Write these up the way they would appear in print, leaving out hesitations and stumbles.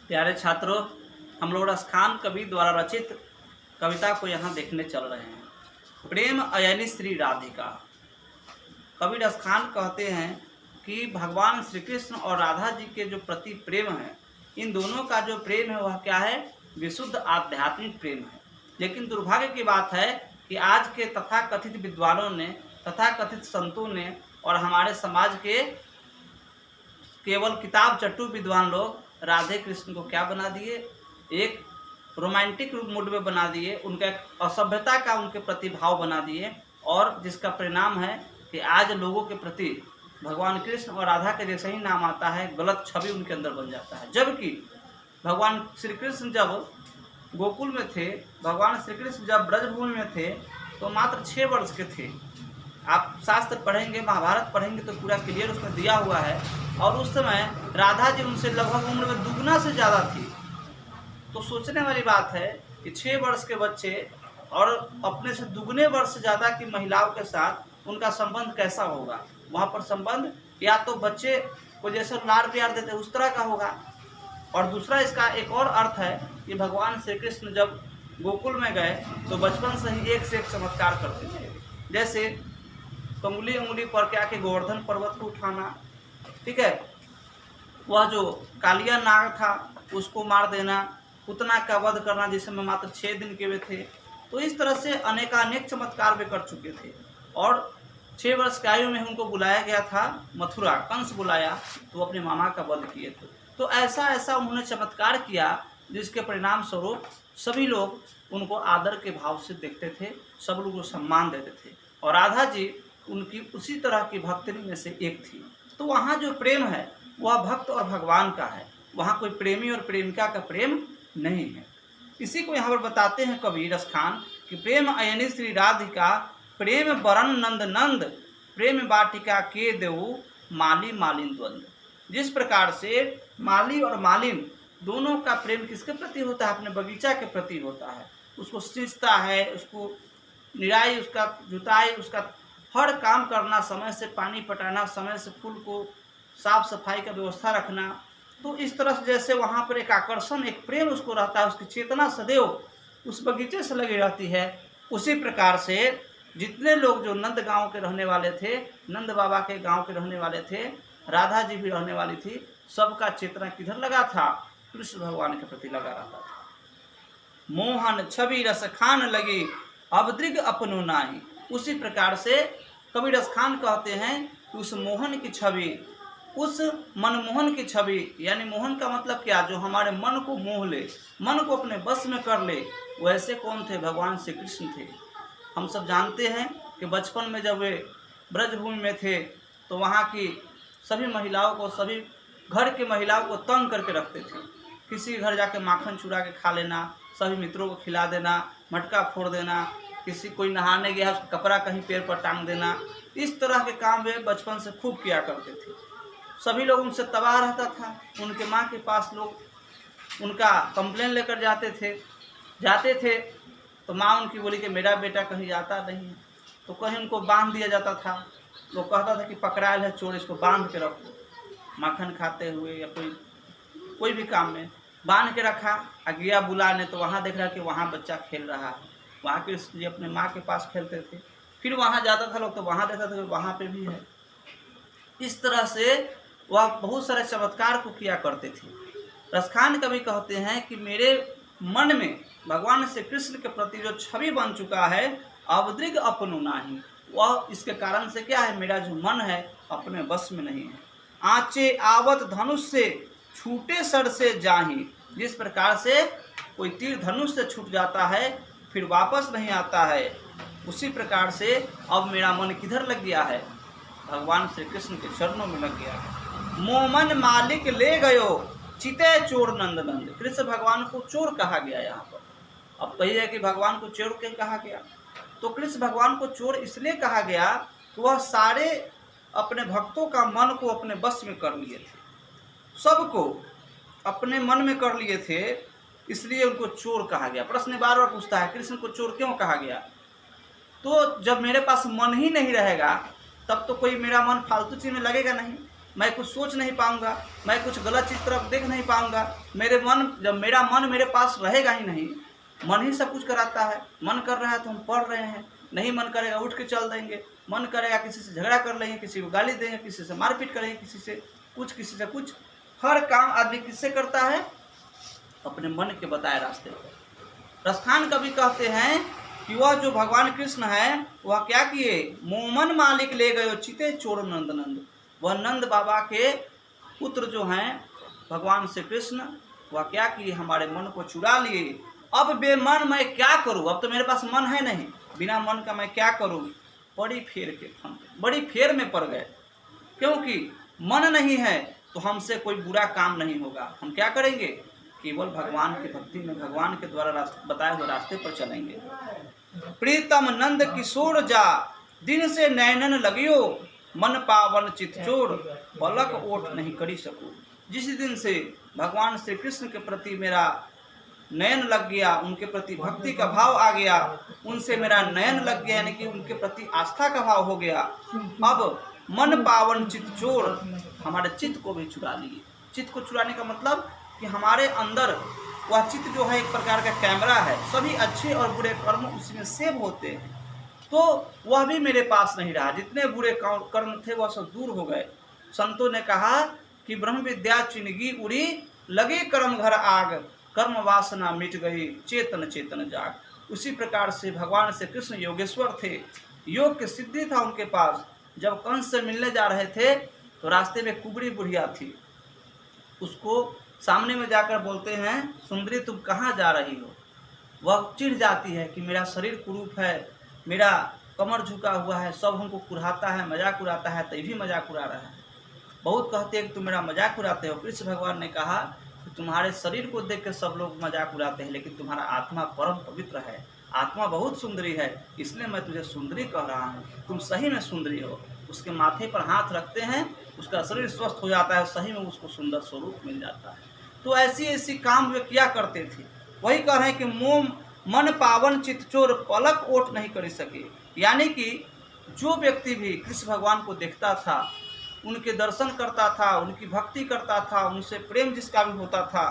प्यारे छात्रों, हम लोग रसखान कवि द्वारा रचित कविता को यहाँ देखने चल रहे हैं। प्रेम अयनि श्री राधिका। कवि रसखान कहते हैं कि भगवान श्री कृष्ण और राधा जी के जो प्रति प्रेम है, इन दोनों का जो प्रेम है वह क्या है? विशुद्ध आध्यात्मिक प्रेम है। लेकिन दुर्भाग्य की बात है कि आज के तथाकथित विद्वानों ने, तथाकथित संतों ने और हमारे समाज के केवल किताब चट्टू विद्वान लोग राधे कृष्ण को क्या बना दिए? एक रोमांटिक मूड में बना दिए, उनका एक असभ्यता का उनके प्रति भाव बना दिए, और जिसका परिणाम है कि आज लोगों के प्रति भगवान कृष्ण और राधा के जैसे ही नाम आता है, गलत छवि उनके अंदर बन जाता है। जबकि भगवान श्री कृष्ण जब गोकुल में थे, भगवान श्री कृष्ण जब ब्रजभूमि में थे, तो मात्र 6 वर्ष के थे। आप शास्त्र पढ़ेंगे, महाभारत पढ़ेंगे तो पूरा क्लियर उसमें दिया हुआ है। और उस समय राधा जी उनसे लगभग उम्र में दुगना से ज़्यादा थी। तो सोचने वाली बात है कि 6 वर्ष के बच्चे और अपने से दुगने वर्ष से ज़्यादा की महिलाओं के साथ उनका संबंध कैसा होगा? वहाँ पर संबंध या तो बच्चे को जैसे लाड़ प्यार देते उस तरह का होगा। और दूसरा इसका एक और अर्थ है कि भगवान श्री कृष्ण जब गोकुल में गए तो बचपन से ही एक से एक चमत्कार करते थे। जैसे अंगुली अंगुली पर क्या के गोवर्धन पर्वत को उठाना, ठीक है, वह जो कालिया नाग था उसको मार देना, पूतना का वध करना जिसमें मात्र 6 दिन के वे थे। तो इस तरह से अनेकानेक चमत्कार वे कर चुके थे। और 6 वर्ष की आयु में उनको बुलाया गया था मथुरा, कंस बुलाया तो अपने मामा का वध किए थे। तो ऐसा ऐसा उन्होंने चमत्कार किया जिसके परिणाम स्वरूप सभी लोग उनको आदर के भाव से देखते थे, सब लोग सम्मान देते थे। और राधा जी उनकी उसी तरह की भक्तनी में से एक थी। तो वहाँ जो प्रेम है वह भक्त और भगवान का है, वहाँ कोई प्रेमी और प्रेमिका का प्रेम नहीं है। इसी को यहाँ पर बताते हैं कवि रसखान कि प्रेम अयनि श्री राधिका, प्रेम बरन नंद नंद, प्रेम बाटिका के देऊ माली मालिन द्वंद्व। जिस प्रकार से माली और मालिन दोनों का प्रेम किसके प्रति होता है? अपने बगीचा के प्रति होता है। उसको सींचता है, उसको निराई, उसका जुताई, उसका हर काम करना, समय से पानी पटाना, समय से फूल को साफ सफाई का व्यवस्था रखना। तो इस तरह से जैसे वहाँ पर एक आकर्षण, एक प्रेम उसको रहता है, उसकी चेतना सदैव उस बगीचे से लगी रहती है। उसी प्रकार से जितने लोग जो नंद गांव के रहने वाले थे, नंद बाबा के गांव के रहने वाले थे, राधा जी भी रहने वाली थी, सबका चेतना किधर लगा था? कृष्ण भगवान के प्रति लगा रहता था। मोहन छवि रस खान लगी, अवदृग अपनो नाही। उसी प्रकार से कवि रसखान कहते हैं कि उस मोहन की छवि, उस मनमोहन की छवि, यानी मोहन का मतलब क्या? जो हमारे मन को मोह ले, मन को अपने बस में कर ले। वैसे कौन थे? भगवान श्री कृष्ण थे। हम सब जानते हैं कि बचपन में जब वे ब्रजभूमि में थे तो वहाँ की सभी महिलाओं को, सभी घर की महिलाओं को तंग करके रखते थे। किसी घर जाके माखन चुरा के खा लेना, सभी मित्रों को खिला देना, मटका फोड़ देना, किसी कोई नहाने गया उसका कपड़ा कहीं पैर पर टांग देना। इस तरह के काम वे बचपन से खूब किया करते थे। सभी लोग उनसे तबाह रहता था। उनके माँ के पास लोग उनका कंप्लेन लेकर जाते थे तो माँ उनकी बोली कि मेरा बेटा कहीं जाता नहीं है, तो कहीं उनको बांध दिया जाता था। लोग कहता था कि पकड़ायल है चोर, इसको बांध के रखो। माखन खाते हुए या कोई भी काम में बांध के रखा। गया बुलाने तो वहाँ देख रहा कि वहाँ बच्चा खेल रहा है, वहाँ कृष्ण जी अपने माँ के पास खेलते थे। फिर वहाँ जाता था लोग तो वहाँ देखता था कि वहाँ पे भी है। इस तरह से वह बहुत सारे चमत्कार को किया करते थे। रसखान कवि कहते हैं कि मेरे मन में भगवान श्री कृष्ण के प्रति जो छवि बन चुका है, अवदृग अपनो नाही, वह इसके कारण से क्या है? मेरा जो मन है अपने बस में नहीं है। आँचे आवत धनुष से छूटे सर से जाही। जिस प्रकार से कोई तीर धनुष से छूट जाता है फिर वापस नहीं आता है, उसी प्रकार से अब मेरा मन किधर लग गया है? भगवान श्री कृष्ण के चरणों में लग गया है। मोमन मालिक ले गयो, चिते चोर नंद नंद। कृष्ण भगवान को चोर कहा गया यहाँ पर। अब कहिए कि भगवान को चोर क्यों कहा गया? तो कृष्ण भगवान को चोर इसलिए कहा गया कि वह सारे अपने भक्तों का मन को अपने बस में कर लिए थे, सबको अपने मन में कर लिए थे, इसलिए उनको चोर कहा गया। प्रश्न बार बार पूछता है कृष्ण को चोर क्यों कहा गया? तो जब मेरे पास मन ही नहीं रहेगा तब तो कोई मेरा मन फालतू चीज में लगेगा नहीं। मैं कुछ सोच नहीं पाऊंगा, मैं कुछ गलत चीज तरफ देख नहीं पाऊंगा। जब मेरा मन मेरे पास रहेगा ही नहीं, मन ही सब कुछ कराता है। मन कर रहा है तो हम पढ़ रहे हैं, नहीं मन करेगा उठ के चल देंगे, मन करेगा किसी से झगड़ा कर लेंगे, किसी को गाली देंगे, किसी से मारपीट करेंगे, किसी से कुछ। हर काम आदमी किससे करता है? अपने मन के बताए रास्ते पर। प्रस्थान कवि कहते हैं कि वह जो भगवान कृष्ण है वह क्या किए? मोमन मालिक ले गए चिते चोर नंद नंद। वह नंद बाबा के पुत्र जो हैं भगवान श्री कृष्ण, वह क्या किए? हमारे मन को चुरा लिए। अब बेमन मैं क्या करूं? अब तो मेरे पास मन है नहीं, बिना मन का मैं क्या करूं? बड़ी फेर में पड़ गए, क्योंकि मन नहीं है तो हमसे कोई बुरा काम नहीं होगा। हम क्या करेंगे? केवल भगवान की भक्ति में, भगवान के द्वारा बताए हुए रास्ते पर चलेंगे। प्रीतम नंद किशोर जा, दिन से नैनन लगियो, मन पावन चित चोर, पलक ओट नहीं करी सकूं। जिस दिन से भगवान श्री कृष्ण के प्रति मेरा नयन लग गया, उनके प्रति भक्ति का भाव आ गया, उनसे मेरा नयन लग गया, यानी कि उनके प्रति आस्था का भाव हो गया। अब मन पावन चित चोर, हमारे चित्त को भी चुरा लिए। चित्त को चुराने का मतलब कि हमारे अंदर वह चित्त जो है एक प्रकार का कैमरा है, सभी अच्छे और बुरे कर्म उसमें सेव होते हैं, तो वह भी मेरे पास नहीं रहा। जितने बुरे कर्म थे वह सब दूर हो गए। संतों ने कहा कि ब्रह्म विद्या चिनगी उड़ी, लगे कर्म घर आग, कर्म वासना मिट गई, चेतन चेतन जाग। उसी प्रकार से भगवान श्री कृष्ण योगेश्वर थे, योग की सिद्धि था उनके पास। जब कंस से मिलने जा रहे थे तो रास्ते में कुबड़ी बुढ़िया थी, उसको सामने में जाकर बोलते हैं, सुंदरी तुम कहाँ जा रही हो? वह चिढ़ जाती है कि मेरा शरीर कुरूप है, मेरा कमर झुका हुआ है, सब हमको कुराता है, मजाक उड़ाता है, तभी मजाक उड़ा रहा है। बहुत कहते हैं कि तुम मेरा मजाक उड़ाते हो। कृष्ण भगवान ने कहा कि तुम्हारे शरीर को देख कर सब लोग मजाक उड़ाते हैं, लेकिन तुम्हारा आत्मा परम पवित्र है, आत्मा बहुत सुंदरी है, इसलिए मैं तुझे सुंदरी कह रहा हूँ। तुम सही में सुंदरी हो। उसके माथे पर हाथ रखते हैं, उसका शरीर स्वस्थ हो जाता है, सही में उसको सुंदर स्वरूप मिल जाता है। तो ऐसी काम वे किया करते थे। वही कह रहे हैं कि मोम मन पावन चित चोर, पलक ओट नहीं कर सके। यानी कि जो व्यक्ति भी कृष्ण भगवान को देखता था, उनके दर्शन करता था, उनकी भक्ति करता था, उनसे प्रेम जिसका भी होता था,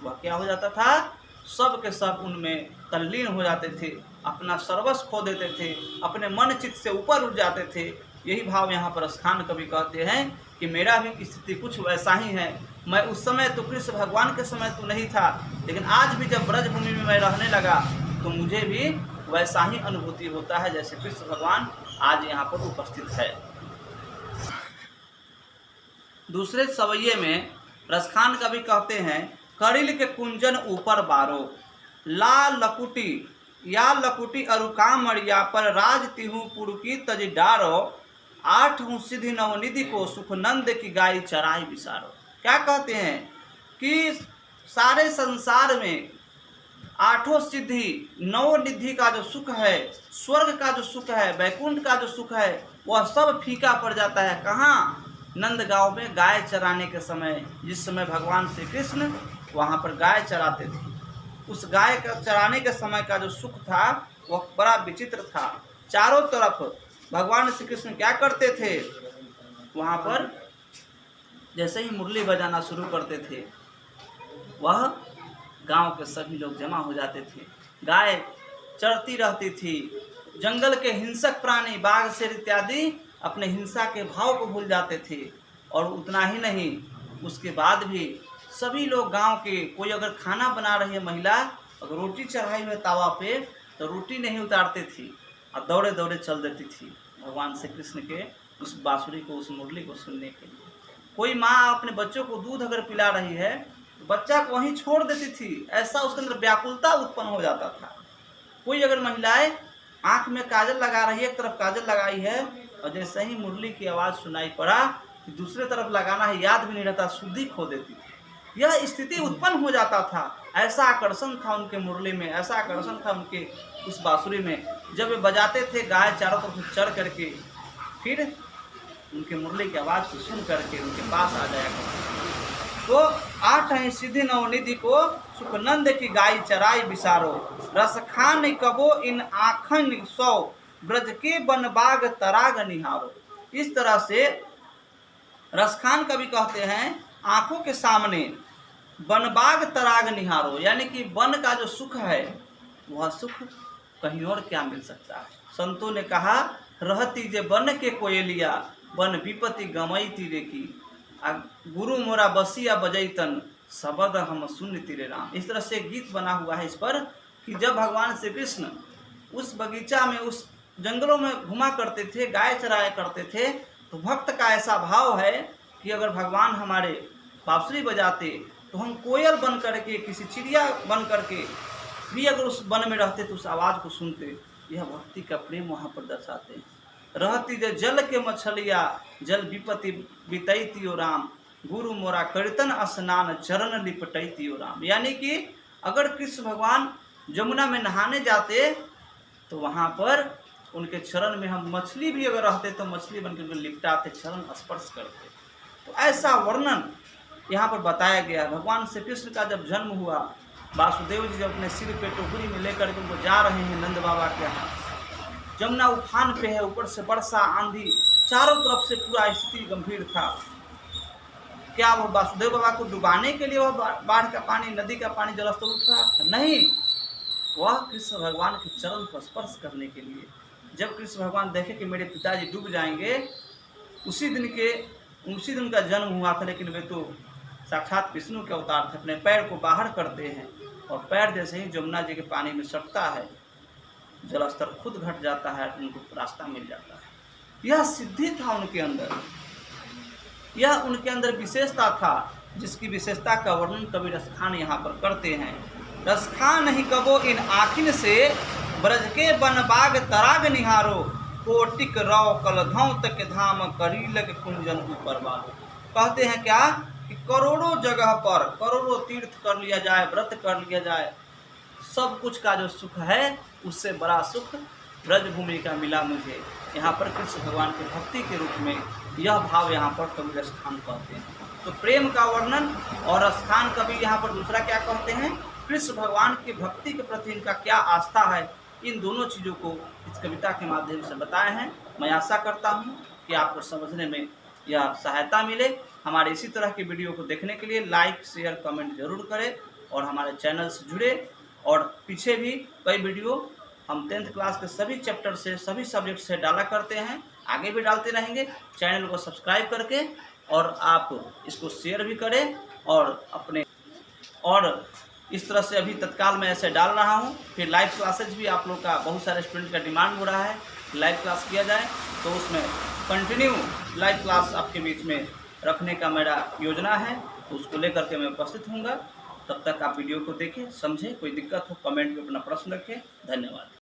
वह क्या हो जाता था? सब के सब उनमें तल्लीन हो जाते थे, अपना सर्वस्व खो देते थे, अपने मन चित्त से ऊपर उठ जाते थे। यही भाव यहाँ पर स्थान कवि कहते हैं कि मेरा भी स्थिति कुछ वैसा ही है। मैं उस समय तो कृष्ण भगवान के समय तो नहीं था, लेकिन आज भी जब ब्रजभूमि में मैं रहने लगा तो मुझे भी वैसा ही अनुभूति होता है जैसे कृष्ण भगवान आज यहाँ पर उपस्थित है। दूसरे सवैये में रसखान कवि कहते हैं, करिल के कुंजन ऊपर बारो, ला लकुटी या लकुटी अरुकाम मरिया पर राज तिहु पुरकी तज डारो, आठ हूँ सिद्धि नवनिधि को सुखनंद की गाय चराई बिसारो। क्या कहते हैं कि सारे संसार में आठों सिद्धि नवनिधि का जो सुख है, स्वर्ग का जो सुख है, वैकुंठ का जो सुख है, वह सब फीका पड़ जाता है। कहाँ? नंद गांव में गाय चराने के समय, जिस समय भगवान श्री कृष्ण वहाँ पर गाय चराते थे, उस गाय का चराने के समय का जो सुख था वह बड़ा विचित्र था। चारों तरफ भगवान श्री कृष्ण क्या करते थे? वहाँ पर जैसे ही मुरली बजाना शुरू करते थे, वह गांव के सभी लोग जमा हो जाते थे। गाय चरती रहती थी। जंगल के हिंसक प्राणी बाघ शेर इत्यादि अपने हिंसा के भाव को भूल जाते थे। और उतना ही नहीं, उसके बाद भी सभी लोग गांव के, कोई अगर खाना बना रही है महिला, अगर रोटी चढ़ाई हुई तावा पे, तो रोटी नहीं उतारती थी और दौड़े दौड़े चल देती थी भगवान श्री कृष्ण के उस बांसुरी को, उस मुरली को सुनने के लिए। कोई माँ अपने बच्चों को दूध अगर पिला रही है तो बच्चा को वहीं छोड़ देती थी, ऐसा उसके अंदर व्याकुलता उत्पन्न हो जाता था। कोई अगर महिलाएं आँख में काजल लगा रही है, एक तरफ काजल लगाई है, और जैसे ही मुरली की आवाज़ सुनाई पड़ा कि दूसरे तरफ लगाना है, याद भी नहीं रहता, शुद्धि खो देती थी। यह स्थिति उत्पन्न हो जाता था। ऐसा आकर्षण था उनके मुरली में, ऐसा आकर्षण था उनके उस बांसुरी में। जब वे बजाते थे, गाय चारों तरफ चढ़ करके फिर उनके मुरली की आवाज़ को सुन करके उनके पास आ जाया करते। तो आठ हैं सिद्धि नवनिधि को सुखनंद की गाय चराई बिसारो, रसखान कबो इन आखन सौ, ब्रज के बनबाग तराग निहारो। इस तरह से रसखान कवि कहते हैं आंखों के सामने बनबाग तराग निहारो, यानी कि वन का जो सुख है वह सुख कहीं और क्या मिल सकता है। संतों ने कहा रहती जे बन के कोयलिया, बन विपत्ति गमई तीरे की, गुरु मोरा बसिया बजैतन शबद हम सुन तीरे राम। इस तरह से गीत बना हुआ है इस पर कि जब भगवान श्री कृष्ण उस बगीचा में, उस जंगलों में घुमा करते थे, गाय चराया करते थे, तो भक्त का ऐसा भाव है कि अगर भगवान हमारे बांसुरी बजाते तो हम कोयल बन करके, किसी चिड़िया बन करके भी अगर उस वन में रहते तो उस आवाज़ को सुनते। यह भक्ति का प्रेम वहाँ पर दर्शाते हैं। रहती जे जल के मछलिया, जल विपत्ति बितैती ओ राम, गुरु मोरा कीर्तन स्नान चरण लिपटैती ओ राम। यानी कि अगर कृष्ण भगवान जमुना में नहाने जाते तो वहाँ पर उनके चरण में हम मछली भी अगर रहते तो मछली बनकर लिपटाते, चरण स्पर्श करते। तो ऐसा वर्णन यहाँ पर बताया गया। भगवान श्री कृष्ण का जब जन्म हुआ, वासुदेव जी जब अपने सिर पे टोकरी में लेकर के उनको जा रहे हैं नंद बाबा के यहाँ, जमुना उफान पे है, ऊपर से वर्षा आंधी, चारों तरफ से पूरा स्थिति गंभीर था। क्या वो वासुदेव बाबा को डुबाने के लिए वह बाढ़ का पानी, नदी का पानी जलस्तर उठ रहा था? नहीं, वह कृष्ण भगवान के चरण को स्पर्श करने के लिए। जब कृष्ण भगवान देखे कि मेरे पिताजी डूब जाएंगे, उसी दिन उनका जन्म हुआ था, लेकिन वे तो साक्षात विष्णु के अवतार थे। अपने पैर को बाहर करते हैं और पैर जैसे ही जमुना जी के पानी में सटता है, जलस्तर खुद घट जाता है, उनको रास्ता मिल जाता है। यह सिद्धि था उनके अंदर, यह उनके अंदर विशेषता था, जिसकी विशेषता का वर्णन कवि रसखान यहाँ पर करते हैं। रसखान नहीं कबो इन आखिन से, ब्रज के बनबाग तराग निहारो, कोटिक रौ कलधौ तक धाम करीलक कुंजन ऊपर वालो। कहते हैं क्या कि करोड़ों जगह पर करोड़ों तीर्थ कर लिया जाए, व्रत कर लिया जाए, सब कुछ का जो सुख है उससे बड़ा सुख ब्रजभूमि का मिला मुझे। यहाँ पर कृष्ण भगवान की भक्ति के रूप में यह भाव यहाँ पर कवि रसखान कहते हैं। तो प्रेम का वर्णन, और रसखान कवि यहाँ पर दूसरा क्या कहते हैं, कृष्ण भगवान की भक्ति के प्रति इनका क्या आस्था है, इन दोनों चीज़ों को इस कविता के माध्यम से बताए हैं। मैं आशा करता हूँ कि आपको समझने में यह सहायता मिले। हमारे इसी तरह की वीडियो को देखने के लिए लाइक शेयर कमेंट जरूर करें और हमारे चैनल से जुड़े। और पीछे भी कई वीडियो हम 10th क्लास के सभी चैप्टर से, सभी सब्जेक्ट से डाला करते हैं, आगे भी डालते रहेंगे। चैनल को सब्सक्राइब करके और आप इसको शेयर भी करें और इस तरह से अभी तत्काल मैं ऐसे डाल रहा हूँ। फिर लाइव क्लासेज भी आप लोग का, बहुत सारे स्टूडेंट का डिमांड हो रहा है लाइव क्लास किया जाए, तो उसमें कंटिन्यू लाइव क्लास आपके बीच में रखने का मेरा योजना है। तो उसको लेकर के मैं उपस्थित हूँगा। तब तक आप वीडियो को देखें, समझें, कोई दिक्कत हो कमेंट में अपना प्रश्न रखें। धन्यवाद।